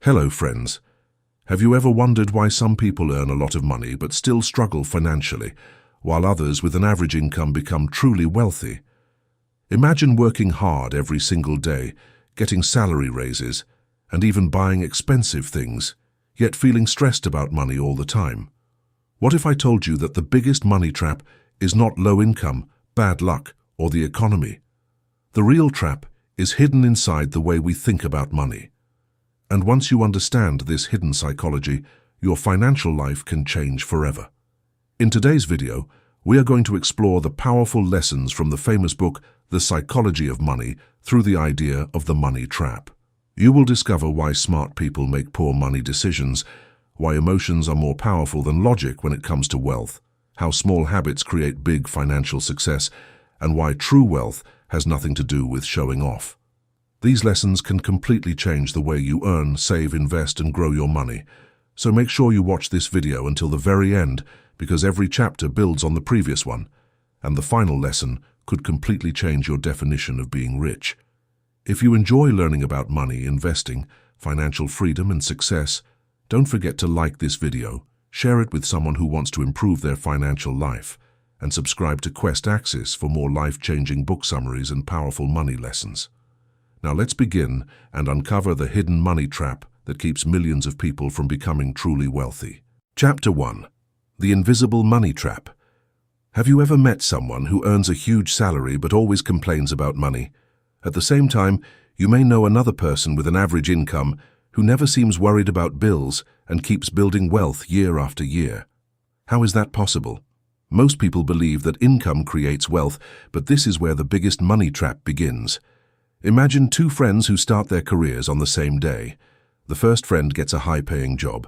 Hello, friends. Have you ever wondered why some people earn a lot of money but still struggle financially, while others with an average income become truly wealthy? Imagine working hard every single day, getting salary raises, and even buying expensive things, yet feeling stressed about money all the time. What if I told you that the biggest money trap is not low income, bad luck, or the economy? The real trap is hidden inside the way we think about money. And once you understand this hidden psychology, your financial life can change forever. In today's video, we are going to explore the powerful lessons from the famous book, The Psychology of Money, through the idea of the money trap. You will discover why smart people make poor money decisions, why emotions are more powerful than logic when it comes to wealth, how small habits create big financial success, and why true wealth has nothing to do with showing off. These lessons can completely change the way you earn, save, invest, and grow your money. So make sure you watch this video until the very end, because every chapter builds on the previous one, and the final lesson could completely change your definition of being rich. If you enjoy learning about money, investing, financial freedom, and success, don't forget to like this video, share it with someone who wants to improve their financial life, and subscribe to Quest Access for more life-changing book summaries and powerful money lessons. Now let's begin and uncover the hidden money trap that keeps millions of people from becoming truly wealthy. Chapter 1. The Invisible Money Trap. Have you ever met someone who earns a huge salary but always complains about money? At the same time, you may know another person with an average income who never seems worried about bills and keeps building wealth year after year. How is that possible? Most people believe that income creates wealth, but this is where the biggest money trap begins. Imagine two friends who start their careers on the same day. The first friend gets a high-paying job.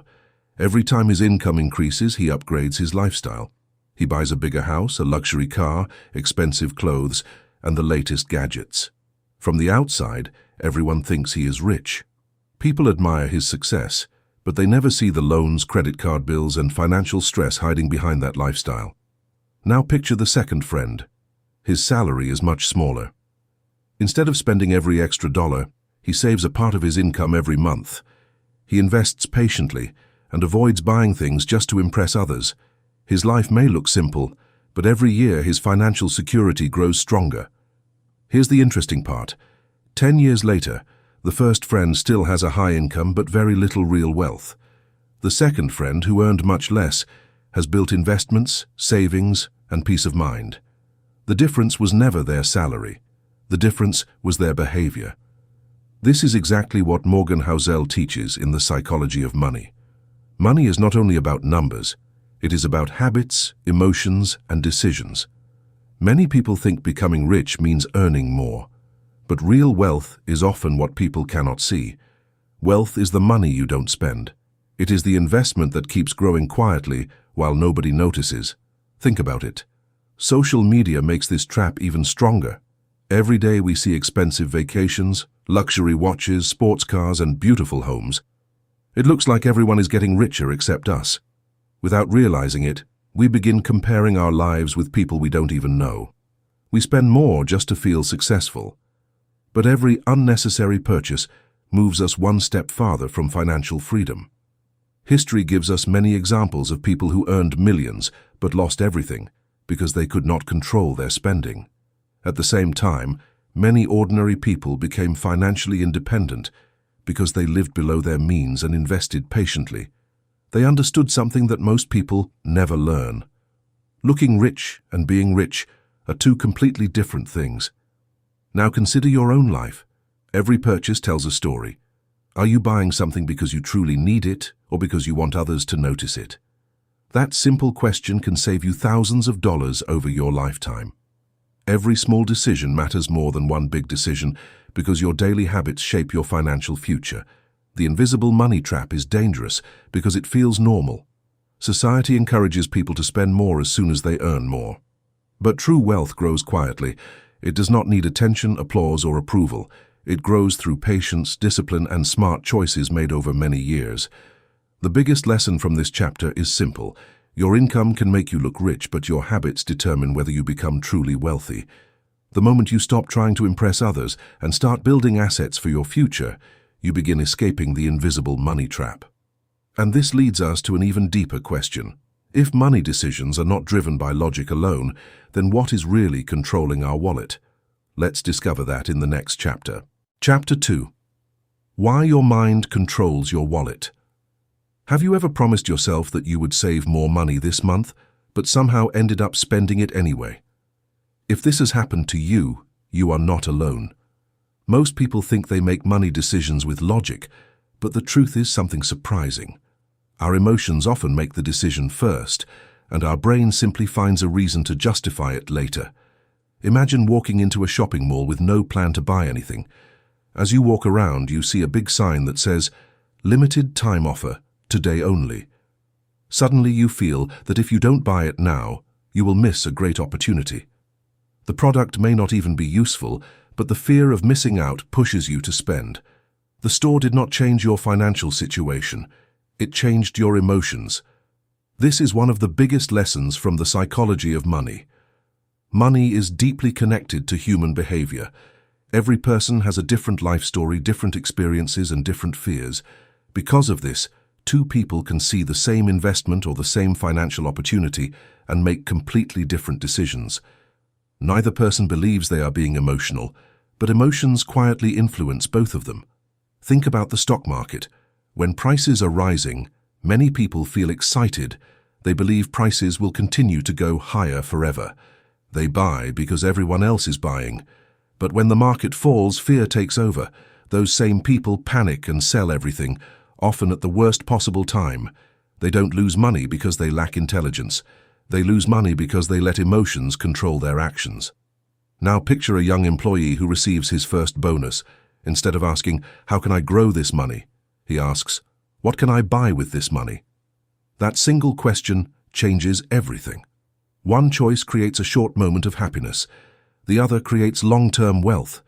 Every time his income increases, he upgrades his lifestyle. He buys a bigger house, a luxury car, expensive clothes, and the latest gadgets. From the outside, everyone thinks he is rich. People admire his success, but they never see the loans, credit card bills, and financial stress hiding behind that lifestyle. Now picture the second friend. His salary is much smaller. Instead of spending every extra dollar, he saves a part of his income every month. He invests patiently and avoids buying things just to impress others. His life may look simple, but every year his financial security grows stronger. Here's the interesting part. 10 years later, the first friend still has a high income but very little real wealth. The second friend, who earned much less, has built investments, savings, and peace of mind. The difference was never their salary. The difference was their behavior. This is exactly what Morgan Housel teaches in The Psychology of Money. Money is not only about numbers, it is about habits, emotions, and decisions. Many people think becoming rich means earning more, but real wealth is often what people cannot see. Wealth is the money you don't spend. It is the investment that keeps growing quietly while nobody notices. Think about it. Social media makes this trap even stronger. Every day we see expensive vacations, luxury watches, sports cars, and beautiful homes. It looks like everyone is getting richer except us. Without realizing it, we begin comparing our lives with people we don't even know. We spend more just to feel successful. But every unnecessary purchase moves us one step farther from financial freedom. History gives us many examples of people who earned millions but lost everything because they could not control their spending. At the same time, many ordinary people became financially independent because they lived below their means and invested patiently. They understood something that most people never learn. Looking rich and being rich are two completely different things. Now consider your own life. Every purchase tells a story. Are you buying something because you truly need it or because you want others to notice it? That simple question can save you thousands of dollars over your lifetime. Every small decision matters more than one big decision because your daily habits shape your financial future. The invisible money trap is dangerous because it feels normal. Society encourages people to spend more as soon as they earn more. But true wealth grows quietly. It does not need attention, applause, or approval. It grows through patience, discipline, and smart choices made over many years. The biggest lesson from this chapter is simple. Your income can make you look rich, but your habits determine whether you become truly wealthy. The moment you stop trying to impress others and start building assets for your future, you begin escaping the invisible money trap. And this leads us to an even deeper question. If money decisions are not driven by logic alone, then what is really controlling our wallet? Let's discover that in the next chapter. Chapter 2. Why your mind controls your wallet. Have you ever promised yourself that you would save more money this month, but somehow ended up spending it anyway? If this has happened to you, you are not alone. Most people think they make money decisions with logic, but the truth is something surprising. Our emotions often make the decision first, and our brain simply finds a reason to justify it later. Imagine walking into a shopping mall with no plan to buy anything. As you walk around, you see a big sign that says, "Limited time offer, today only." Suddenly you feel that if you don't buy it now, you will miss a great opportunity. The product may not even be useful, but the fear of missing out pushes you to spend. The store did not change your financial situation, it changed your emotions. This is one of the biggest lessons from the psychology of money. Money is deeply connected to human behavior. Every person has a different life story, different experiences, and different fears. Because of this, two people can see the same investment or the same financial opportunity and make completely different decisions. Neither person believes they are being emotional, but emotions quietly influence both of them. Think about the stock market. When prices are rising, many people feel excited. They believe prices will continue to go higher forever. They buy because everyone else is buying. But when the market falls, fear takes over. Those same people panic and sell everything, often at the worst possible time. They don't lose money because they lack intelligence. They lose money because they let emotions control their actions. Now picture a young employee who receives his first bonus. Instead of asking, "How can I grow this money?" he asks, "What can I buy with this money?" That single question changes everything. One choice creates a short moment of happiness. The other creates long-term wealth.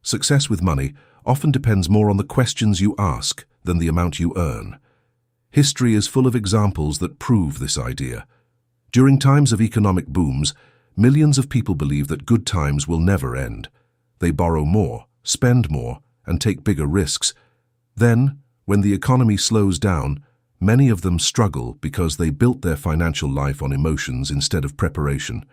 Success with money often depends more on the questions you ask than the amount you earn. History is full of examples that prove this idea. During times of economic booms, millions of people believe that good times will never end. They borrow more, spend more, and take bigger risks. Then, when the economy slows down, many of them struggle because they built their financial life on emotions instead of preparation.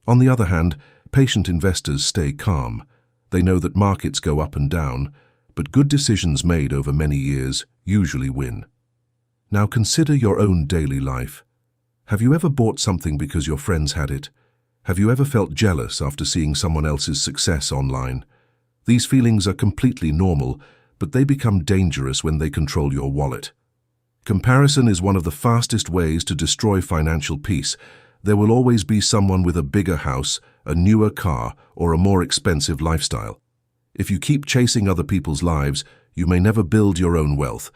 On the other hand, patient investors stay calm. They know that markets go up and down, but good decisions made over many years usually win. Now consider your own daily life. Have you ever bought something because your friends had it? Have you ever felt jealous after seeing someone else's success online? These feelings are completely normal, but they become dangerous when they control your wallet. Comparison is one of the fastest ways to destroy financial peace. There will always be someone with a bigger house, a newer car, or a more expensive lifestyle. If you keep chasing other people's lives, you may never build your own wealth.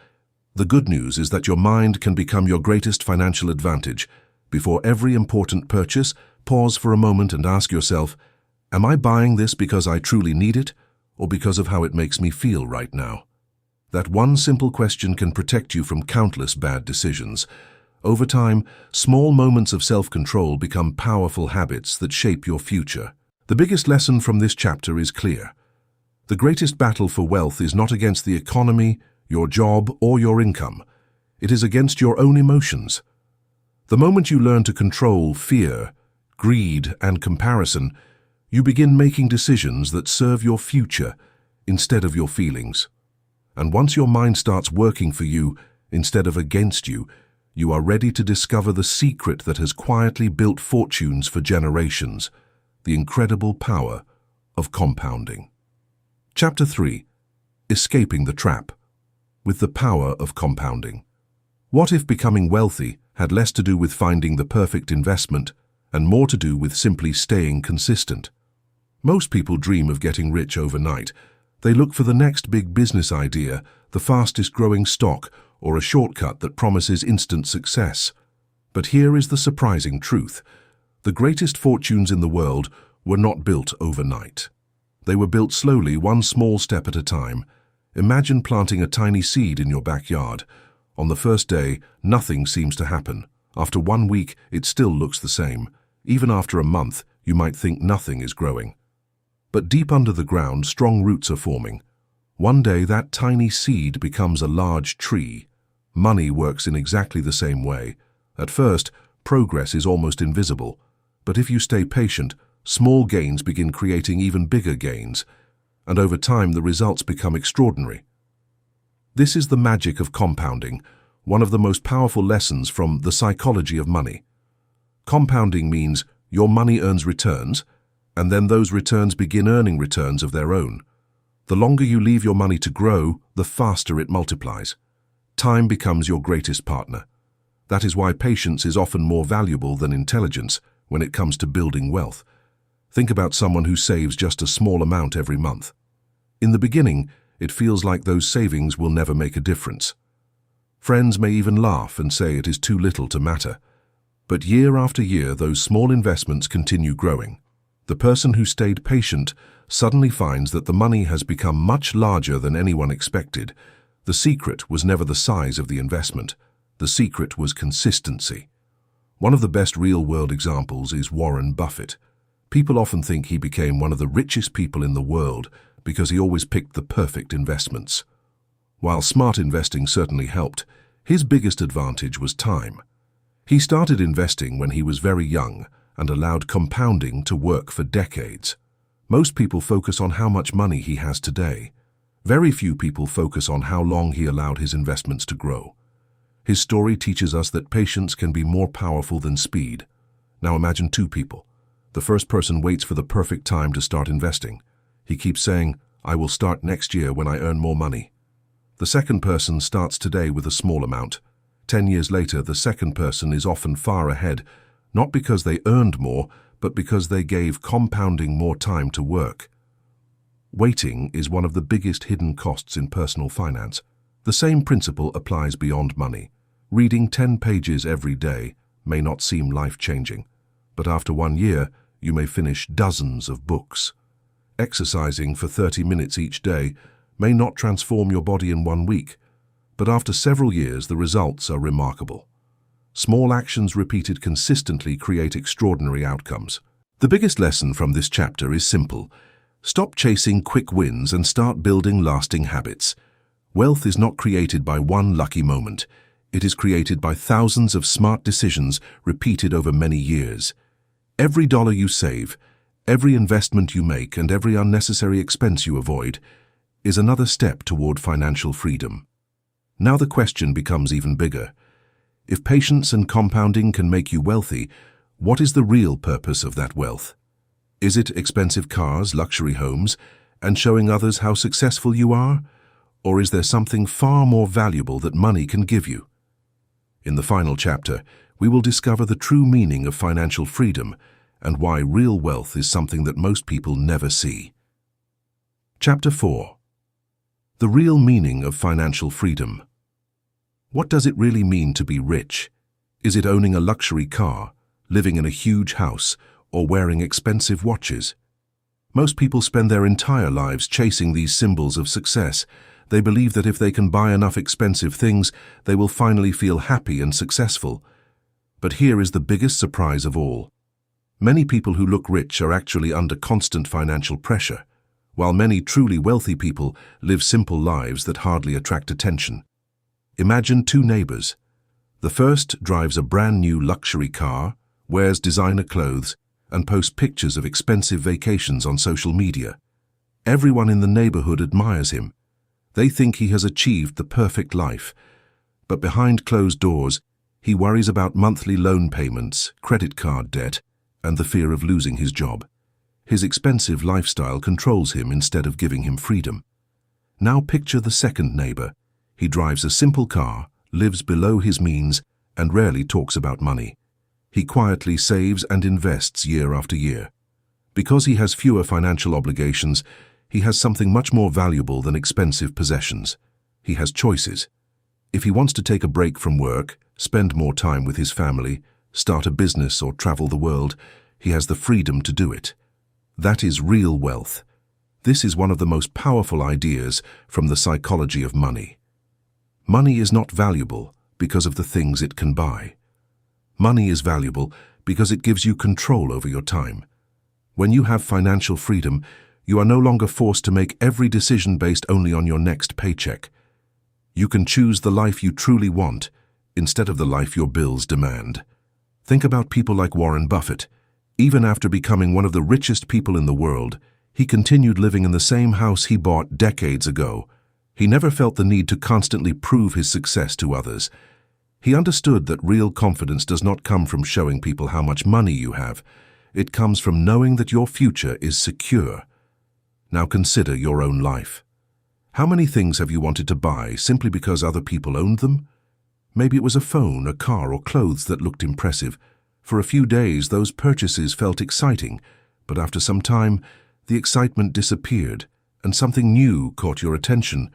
The good news is that your mind can become your greatest financial advantage. Before every important purchase, pause for a moment and ask yourself, am I buying this because I truly need it, or because of how it makes me feel right now? That one simple question can protect you from countless bad decisions. Over time, small moments of self-control become powerful habits that shape your future. The biggest lesson from this chapter is clear. The greatest battle for wealth is not against the economy, your job, or your income. It is against your own emotions. The moment you learn to control fear, greed, and comparison, you begin making decisions that serve your future instead of your feelings. And once your mind starts working for you instead of against you, you are ready to discover the secret that has quietly built fortunes for generations, the incredible power of compounding. Chapter 3. Escaping the Trap. With the power of compounding. What if becoming wealthy had less to do with finding the perfect investment and more to do with simply staying consistent? Most people dream of getting rich overnight. They look for the next big business idea, the fastest growing stock, or a shortcut that promises instant success. But here is the surprising truth. The greatest fortunes in the world were not built overnight. They were built slowly, one small step at a time. Imagine planting a tiny seed in your backyard. On the first day, nothing seems to happen. After 1 week, it still looks the same. Even after a month, you might think nothing is growing. But deep under the ground, strong roots are forming. One day that tiny seed becomes a large tree. Money works in exactly the same way. At first, progress is almost invisible, but if you stay patient, small gains begin creating even bigger gains, and over time the results become extraordinary. This is the magic of compounding, one of the most powerful lessons from the psychology of money. Compounding means your money earns returns, and then those returns begin earning returns of their own. The longer you leave your money to grow, the faster it multiplies. Time becomes your greatest partner. That is why patience is often more valuable than intelligence when it comes to building wealth. Think about someone who saves just a small amount every month. In the beginning, it feels like those savings will never make a difference. Friends may even laugh and say it is too little to matter. But year after year, those small investments continue growing. The person who stayed patient suddenly finds that the money has become much larger than anyone expected. The secret was never the size of the investment. The secret was consistency. One of the best real-world examples is Warren Buffett. People often think he became one of the richest people in the world because he always picked the perfect investments. While smart investing certainly helped, his biggest advantage was time. He started investing when he was very young and allowed compounding to work for decades. Most people focus on how much money he has today. Very few people focus on how long he allowed his investments to grow. His story teaches us that patience can be more powerful than speed. Now imagine two people. The first person waits for the perfect time to start investing. He keeps saying, "I will start next year when I earn more money." The second person starts today with a small amount. 10 years later, the second person is often far ahead, not because they earned more, but because they gave compounding more time to work. Waiting is one of the biggest hidden costs in personal finance. The same principle applies beyond money. Reading 10 pages every day may not seem life-changing, but after 1 year, you may finish dozens of books. Exercising for 30 minutes each day may not transform your body in 1 week, but after several years, the results are remarkable. Small actions repeated consistently create extraordinary outcomes. The biggest lesson from this chapter is simple. Stop chasing quick wins and start building lasting habits. Wealth is not created by one lucky moment. It is created by thousands of smart decisions repeated over many years. Every dollar you save, every investment you make, and every unnecessary expense you avoid is another step toward financial freedom. Now the question becomes even bigger. If patience and compounding can make you wealthy, what is the real purpose of that wealth? Is it expensive cars, luxury homes, and showing others how successful you are? Or is there something far more valuable that money can give you? In the final chapter, we will discover the true meaning of financial freedom and why real wealth is something that most people never see. Chapter 4. The real meaning of financial freedom. What does it really mean to be rich? Is it owning a luxury car, living in a huge house, or wearing expensive watches? Most people spend their entire lives chasing these symbols of success. They believe that if they can buy enough expensive things, they will finally feel happy and successful. But here is the biggest surprise of all. Many people who look rich are actually under constant financial pressure, while many truly wealthy people live simple lives that hardly attract attention. Imagine two neighbors. The first drives a brand new luxury car, wears designer clothes, and posts pictures of expensive vacations on social media. Everyone in the neighborhood admires him. They think he has achieved the perfect life. But behind closed doors, he worries about monthly loan payments, credit card debt, and the fear of losing his job. His expensive lifestyle controls him instead of giving him freedom. Now picture the second neighbor. He drives a simple car, lives below his means, and rarely talks about money. He quietly saves and invests year after year. Because he has fewer financial obligations, he has something much more valuable than expensive possessions. He has choices. If he wants to take a break from work, spend more time with his family, start a business, or travel the world, he has the freedom to do it. That is real wealth. This is one of the most powerful ideas from the psychology of money. Money is not valuable because of the things it can buy. Money is valuable because it gives you control over your time. When you have financial freedom, You are no longer forced to make every decision based only on your next paycheck. You can choose the life you truly want instead of the life your bills demand. Think about people like Warren Buffett. Even after becoming one of the richest people in the world, he continued living in the same house he bought decades ago. He never felt the need to constantly prove his success to others. He understood that real confidence does not come from showing people how much money you have. It comes from knowing that your future is secure. Now consider your own life. How many things have you wanted to buy simply because other people owned them? Maybe it was a phone, a car, or clothes that looked impressive. For a few days, those purchases felt exciting, but after some time, the excitement disappeared, and something new caught your attention.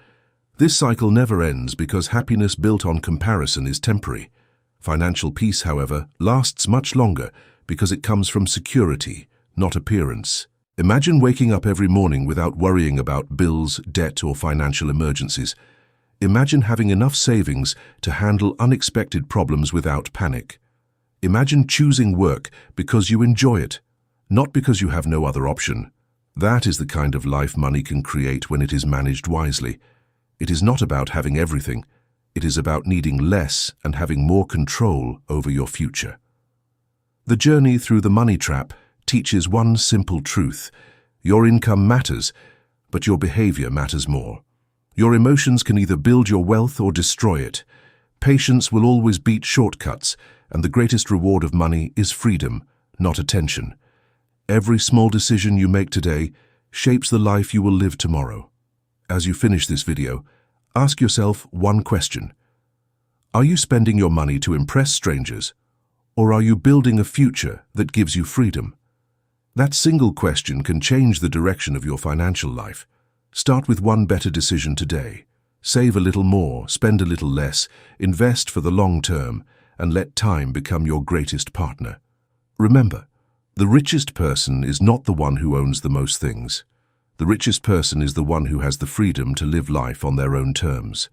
This cycle never ends because happiness built on comparison is temporary. Financial peace, however, lasts much longer because it comes from security, not appearance. Imagine waking up every morning without worrying about bills, debt, or financial emergencies. Imagine having enough savings to handle unexpected problems without panic. Imagine choosing work because you enjoy it, not because you have no other option. That is the kind of life money can create when it is managed wisely. It is not about having everything. It is about needing less and having more control over your future. The journey through the money trap teaches one simple truth. Your income matters, but your behavior matters more. Your emotions can either build your wealth or destroy it. Patience will always beat shortcuts, and the greatest reward of money is freedom, not attention. Every small decision you make today shapes the life you will live tomorrow. As you finish this video, ask yourself one question. Are you spending your money to impress strangers, or are you building a future that gives you freedom? That single question can change the direction of your financial life. Start with one better decision today. Save a little more, spend a little less, invest for the long term, and let time become your greatest partner. Remember, the richest person is not the one who owns the most things. The richest person is the one who has the freedom to live life on their own terms.